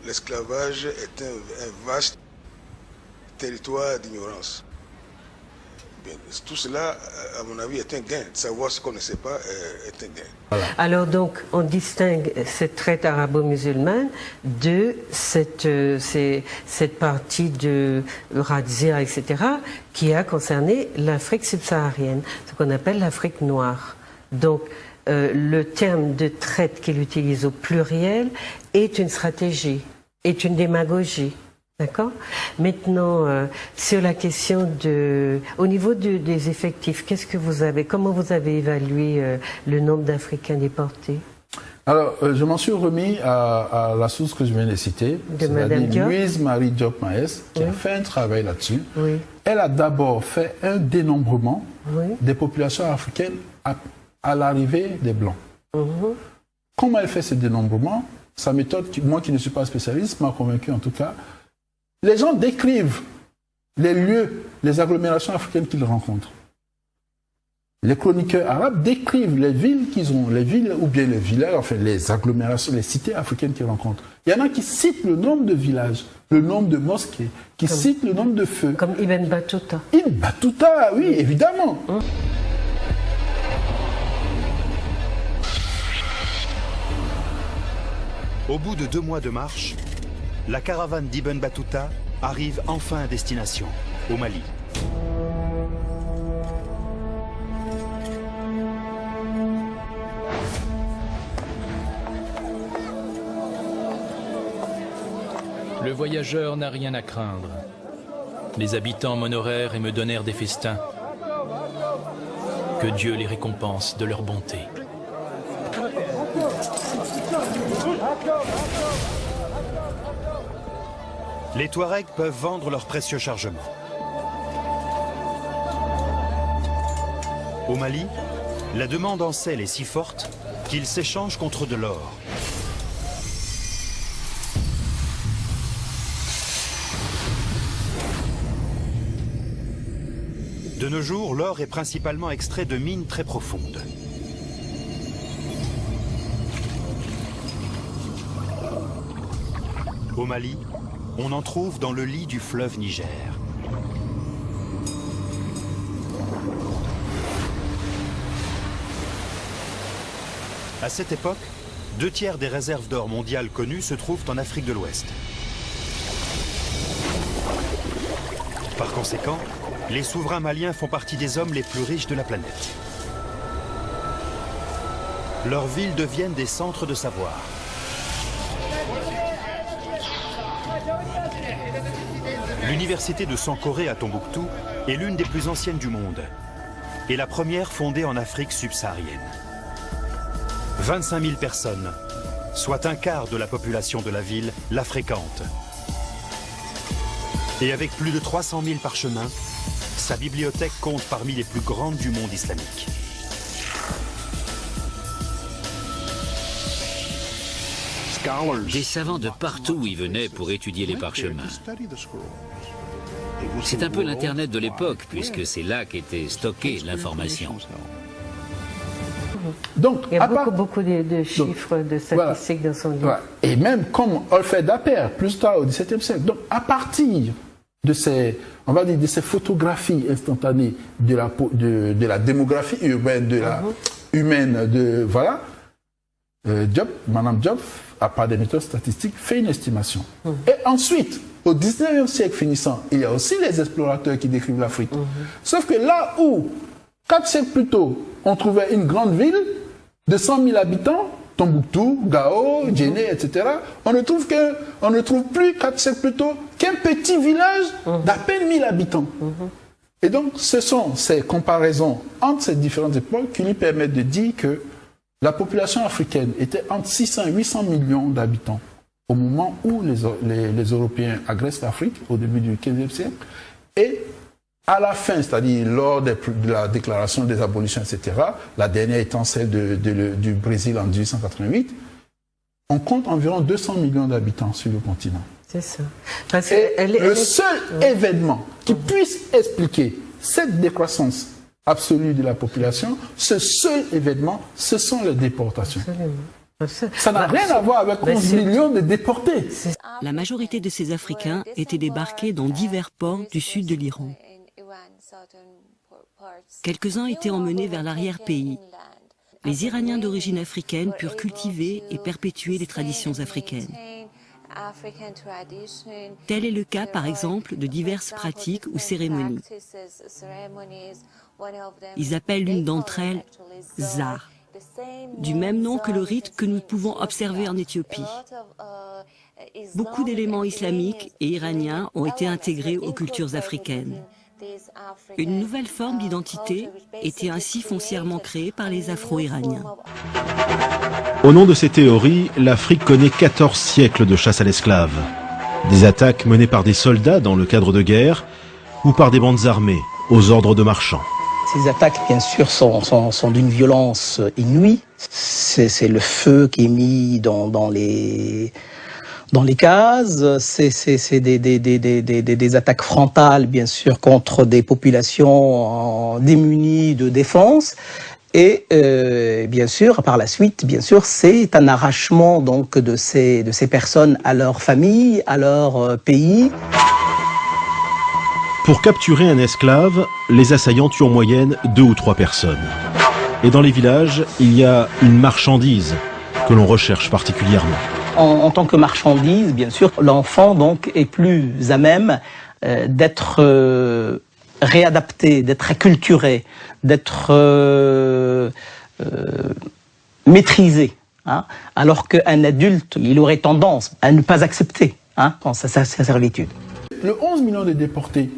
l'esclavage est un vaste territoire d'ignorance. Tout cela, à mon avis, est un gain. Savoir ce qu'on ne sait pas est un gain. Voilà. Alors donc, on distingue cette traite arabo-musulmane de cette partie de Razia, etc., qui a concerné l'Afrique subsaharienne, ce qu'on appelle l'Afrique noire. Donc, le terme de traite qu'il utilise au pluriel est une stratégie, est une démagogie. D'accord. Maintenant, sur la question au niveau des effectifs, comment vous avez évalué le nombre d'Africains déportés? Alors, je m'en suis remis à la source que je viens de citer, c'est-à-dire Louise Marie Diop Maes, qui a fait un travail là-dessus. Oui. Elle a d'abord fait un dénombrement des populations africaines à l'arrivée des Blancs. Comment elle fait ce dénombrement? Sa méthode, moi qui ne suis pas spécialiste, m'a convaincu en tout cas. Les gens décrivent les lieux, les agglomérations africaines qu'ils rencontrent. Les chroniqueurs arabes décrivent les villes qu'ils ont, les villes ou bien les villages, enfin les agglomérations, les cités africaines qu'ils rencontrent. Il y en a qui citent le nombre de villages, le nombre de mosquées, qui citent le nombre de feux. Comme Ibn Battuta. Ibn Battuta, oui, évidemment. Au bout de 2 mois de marche, la caravane d'Ibn Battuta arrive enfin à destination, au Mali. Le voyageur n'a rien à craindre. Les habitants m'honorèrent et me donnèrent des festins. Que Dieu les récompense de leur bonté. Les Touaregs peuvent vendre leurs précieux chargements. Au Mali, la demande en sel est si forte qu'ils s'échangent contre de l'or. De nos jours, l'or est principalement extrait de mines très profondes. Au Mali, on en trouve dans le lit du fleuve Niger. À cette époque, 2 tiers des réserves d'or mondiales connues se trouvent en Afrique de l'Ouest. Par conséquent, les souverains maliens font partie des hommes les plus riches de la planète. Leurs villes deviennent des centres de savoir. L'université de Sankoré à Tombouctou est l'une des plus anciennes du monde et la première fondée en Afrique subsaharienne. 25 000 personnes, soit un quart de la population de la ville, la fréquentent. Et avec plus de 300 000 parchemins, sa bibliothèque compte parmi les plus grandes du monde islamique. Des savants de partout y venaient pour étudier les parchemins. C'est un peu l'Internet de l'époque, puisque c'est là qu'était stockée l'information. Donc, il y a beaucoup de chiffres, de statistiques dans son livre. Voilà. Et même comme on le fait d'Aper, plus tard au XVIIe siècle. Donc, à partir de ces, on va dire, de ces photographies instantanées de la démographie urbaine, voilà, Madame Diop, à part des méthodes statistiques, fait une estimation. Et ensuite, au XIXe siècle finissant, il y a aussi les explorateurs qui décrivent l'Afrique. Sauf que là où, 4 siècles plus tôt, on trouvait une grande ville de 100 000 habitants, Tombouctou, Gao, Djenné, etc., on ne trouve plus, 4 siècles plus tôt, qu'un petit village d'à peine 1000 habitants. Et donc, ce sont ces comparaisons entre ces différentes époques qui lui permettent de dire que la population africaine était entre 600 et 800 millions d'habitants au moment où les Européens agressent l'Afrique, au début du XVe siècle, et à la fin, c'est-à-dire lors de la déclaration des abolitions, etc., la dernière étant celle du Brésil en 1888, on compte environ 200 millions d'habitants sur le continent. C'est ça. Le seul événement qui puisse expliquer cette décroissance absolue de la population, ce seul événement, ce sont les déportations. Absolument. Ça n'a rien à voir avec 11 millions de déportés. La majorité de ces Africains étaient débarqués dans divers ports du sud de l'Iran. Quelques-uns étaient emmenés vers l'arrière-pays. Les Iraniens d'origine africaine purent cultiver et perpétuer les traditions africaines. Tel est le cas, par exemple, de diverses pratiques ou cérémonies. Ils appellent l'une d'entre elles Zar, du même nom que le rite que nous pouvons observer en Éthiopie. Beaucoup d'éléments islamiques et iraniens ont été intégrés aux cultures africaines. Une nouvelle forme d'identité était ainsi foncièrement créée par les Afro-Iraniens. Au nom de ces théories, l'Afrique connaît 14 siècles de chasse à l'esclave. Des attaques menées par des soldats dans le cadre de guerre ou par des bandes armées aux ordres de marchands. Ces attaques, bien sûr, sont d'une violence inouïe. C'est le feu qui est mis dans les cases. C'est des attaques frontales, bien sûr, contre des populations démunies de défense. Et bien sûr, par la suite, bien sûr, c'est un arrachement donc de ces personnes à leur famille, à leur pays. Pour capturer un esclave, les assaillants tuent en moyenne 2 ou 3 personnes. Et dans les villages, il y a une marchandise que l'on recherche particulièrement. En tant que marchandise, bien sûr, l'enfant donc est plus à même d'être réadapté, d'être acculturé, d'être maîtrisé. Hein, alors qu'un adulte, il aurait tendance à ne pas accepter sa servitude. Le 11 millions de déportés,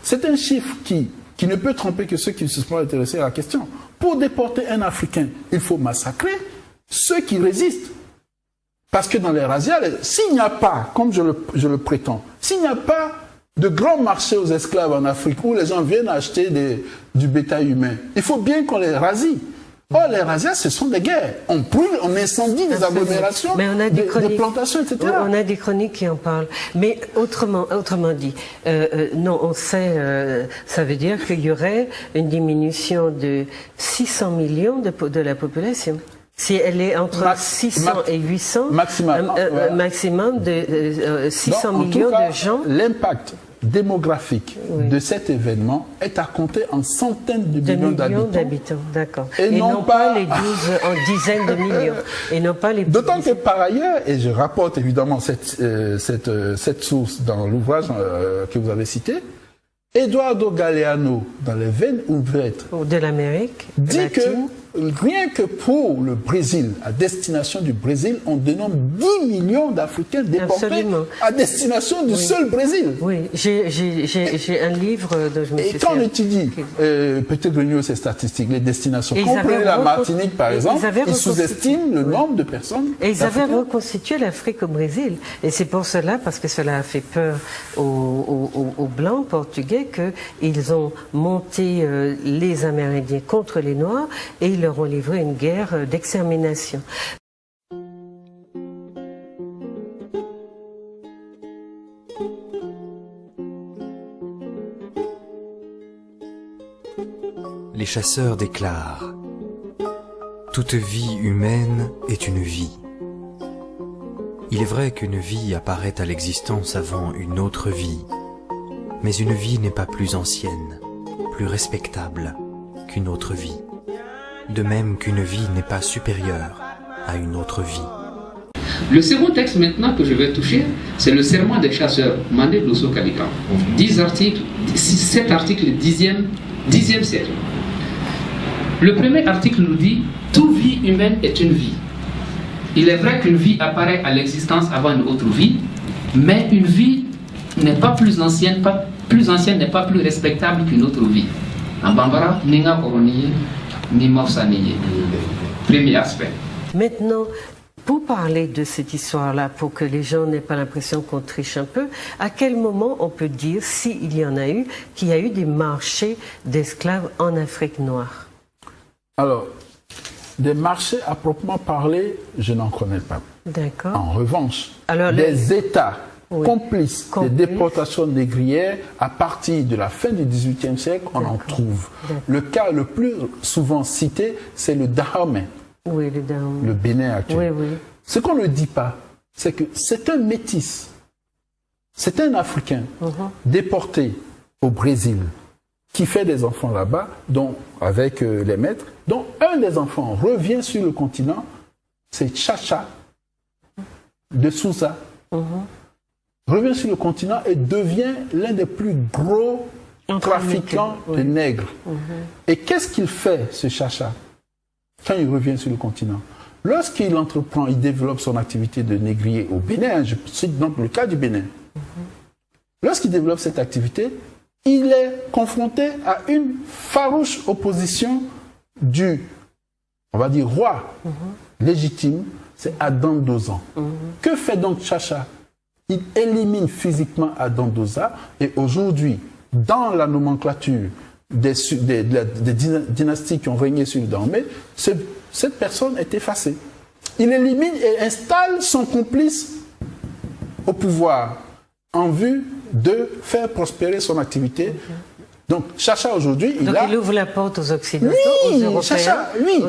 c'est un chiffre qui ne peut tromper que ceux qui se sont intéressés à la question. Pour déporter un Africain, il faut massacrer ceux qui résistent. Parce que dans les razzias, s'il n'y a pas, comme je le prétends, s'il n'y a pas de grands marchés aux esclaves en Afrique où les gens viennent acheter du bétail humain, il faut bien qu'on les razie. Or, les razzias, ce sont des guerres. On brûle, on incendie des agglomérations, des plantations, etc. On a des chroniques qui en parlent. Mais autrement dit, non, on sait, ça veut dire qu'il y aurait une diminution de 600 millions de la population. Si elle est entre 600 et 800, maximum de 600 millions de gens. L'impact démographique de cet événement est à compter en centaines de millions d'habitants. D'accord. Et non pas les 12 en dizaines de millions. Et non pas les. D'autant que par ailleurs, et je rapporte évidemment cette source dans l'ouvrage que vous avez cité, Eduardo Galeano, dans les veines ouvertes de l'Amérique, dit que rien que pour le Brésil, à destination du Brésil, on dénombre 10 millions d'Africains déportés à destination du seul Brésil. Oui, j'ai un livre dont je me suis Et quand on étudie, peut-être que ces statistiques, les destinations, comprenez la Martinique par exemple, ils sous-estiment le nombre de personnes. Et ils avaient reconstitué l'Afrique au Brésil. Et c'est pour cela, parce que cela a fait peur aux Blancs portugais, qu'ils ont monté les Amérindiens contre les Noirs et ils leur ont livré une guerre d'extermination. Les chasseurs déclarent : toute vie humaine est une vie. Il est vrai qu'une vie apparaît à l'existence avant une autre vie. Mais une vie n'est pas plus ancienne, plus respectable qu'une autre vie. De même qu'une vie n'est pas supérieure à une autre vie. Le second texte maintenant que je vais toucher, c'est le serment des chasseurs, Mandé Dosso Kalikan. 10 articles, 7 articles du 10e siècle. Le premier article nous dit « Toute vie humaine est une vie ». Il est vrai qu'une vie apparaît à l'existence avant une autre vie, mais une vie n'est pas plus ancienne, n'est pas plus respectable qu'une autre vie. En Bambara, Ninga Koroniye, ni Mofsaniye. Premier aspect. Maintenant, pour parler de cette histoire-là, pour que les gens n'aient pas l'impression qu'on triche un peu, à quel moment on peut dire, s'il y en a eu, qu'il y a eu des marchés d'esclaves en Afrique noire? Alors, des marchés à proprement parler, je n'en connais pas. D'accord. En revanche, des États complices des déportations négrières, à partir de la fin du XVIIIe siècle, on en trouve. Le cas le plus souvent cité, c'est le Dahomey. Oui, le Bénin actuel. Oui, oui. Ce qu'on ne dit pas, c'est que c'est un métis C'est un Africain déporté au Brésil qui fait des enfants là-bas, avec les maîtres, dont un des enfants revient sur le continent, c'est Chacha de Souza. Revient sur le continent et devient l'un des plus gros trafiquants de nègres. Et qu'est-ce qu'il fait, ce Chacha, quand il revient sur le continent? Lorsqu'il entreprend, il développe son activité de négrier au Bénin, je cite donc le cas du Bénin. Lorsqu'il développe cette activité, il est confronté à une farouche opposition du, on va dire, roi légitime, c'est Adam Dozan. Que fait donc Chacha? Il élimine physiquement Adam Doza et aujourd'hui, dans la nomenclature des dynasties qui ont régné sur le Dahomey, cette personne est effacée. Il élimine et installe son complice au pouvoir en vue de faire prospérer son activité. Donc, Chacha aujourd'hui, il ouvre la porte aux Occidentaux, aux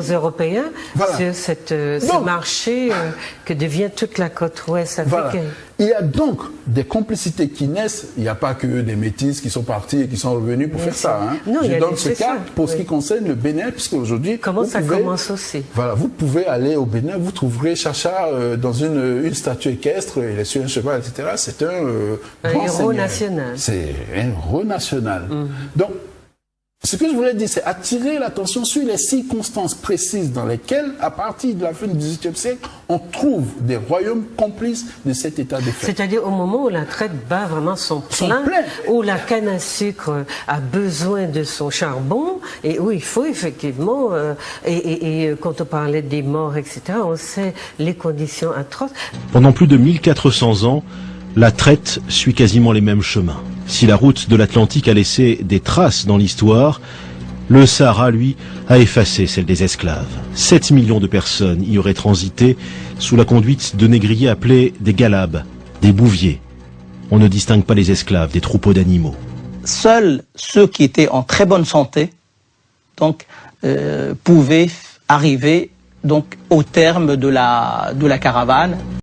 Européens, sur ce marché que devient toute la côte ouest africaine. Il y a donc des complicités qui naissent. Il n'y a pas que des métis qui sont partis et qui sont revenus pour faire ça. Non, je donne ce cas pour ce qui concerne le Bénin, puisque aujourd'hui... Comment ça commence aussi? Voilà, vous pouvez aller au Bénin, vous trouverez Chacha dans une statue équestre, il est sur un cheval, etc. C'est un héros national. C'est un héros national. Donc, ce que je voulais dire, c'est attirer l'attention sur les circonstances précises dans lesquelles, à partir de la fin du XVIIIe siècle, on trouve des royaumes complices de cet état de fait. C'est-à-dire au moment où la traite bat vraiment son plein, où la canne à sucre a besoin de son charbon, et où il faut effectivement, et quand on parlait des morts, etc., on sait les conditions atroces. Pendant plus de 1400 ans, la traite suit quasiment les mêmes chemins. Si la route de l'Atlantique a laissé des traces dans l'histoire, le Sahara, lui, a effacé celle des esclaves. 7 millions de personnes y auraient transité sous la conduite de négriers appelés des galabes, des bouviers. On ne distingue pas les esclaves des troupeaux d'animaux. Seuls ceux qui étaient en très bonne santé pouvaient arriver au terme de la caravane.